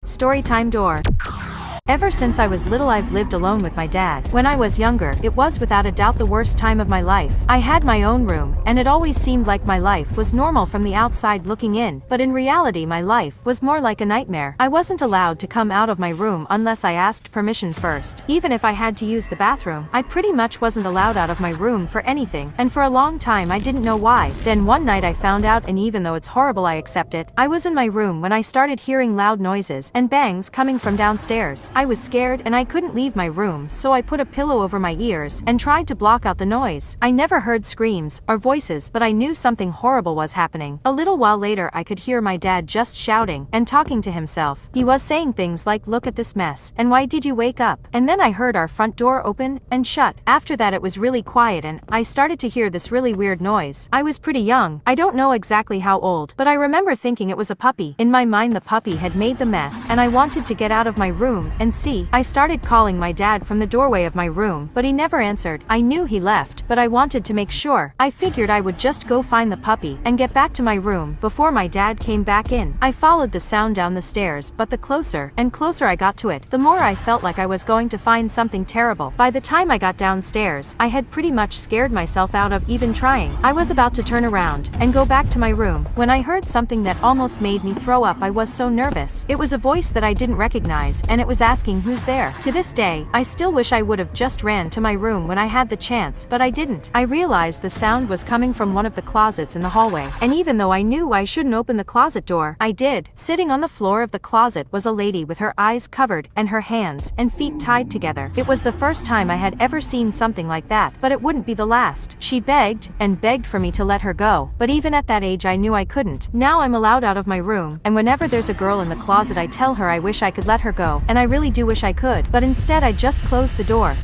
Storytime door. Ever since I was little I've lived alone with my dad. When I was younger, it was without a doubt the worst time of my life. I had my own room, and it always seemed like my life was normal from the outside looking in, but in reality my life was more like a nightmare. I wasn't allowed to come out of my room unless I asked permission first. Even if I had to use the bathroom, I pretty much wasn't allowed out of my room for anything, and for a long time I didn't know why. Then one night I found out, and even though it's horrible I accept it. I was in my room when I started hearing loud noises and bangs coming from downstairs. I was scared and I couldn't leave my room, so I put a pillow over my ears and tried to block out the noise. I never heard screams or voices, but I knew something horrible was happening. A little while later I could hear my dad just shouting and talking to himself. He was saying things like, "Look at this mess, and why did you wake up?" And then I heard our front door open and shut. After that it was really quiet and I started to hear this really weird noise. I was pretty young, I don't know exactly how old, but I remember thinking it was a puppy. In my mind the puppy had made the mess and I wanted to get out of my room and see. I started calling my dad from the doorway of my room, but he never answered. I knew he left, but I wanted to make sure. I figured I would just go find the puppy and get back to my room before my dad came back in. I followed the sound down the stairs, but the closer and closer I got to it, the more I felt like I was going to find something terrible. By the time I got downstairs, I had pretty much scared myself out of even trying. I was about to turn around and go back to my room when I heard something that almost made me throw up. I was so nervous. It was a voice that I didn't recognize, and it was asking who's there. To this day, I still wish I would have just ran to my room when I had the chance, but I didn't. I realized the sound was coming from one of the closets in the hallway, and even though I knew I shouldn't open the closet door, I did. Sitting on the floor of the closet was a lady with her eyes covered and her hands and feet tied together. It was the first time I had ever seen something like that, but it wouldn't be the last. She begged and begged for me to let her go, but even at that age I knew I couldn't. Now I'm allowed out of my room, and whenever there's a girl in the closet I tell her I wish I could let her go, and I really do wish I could, but instead I just closed the door.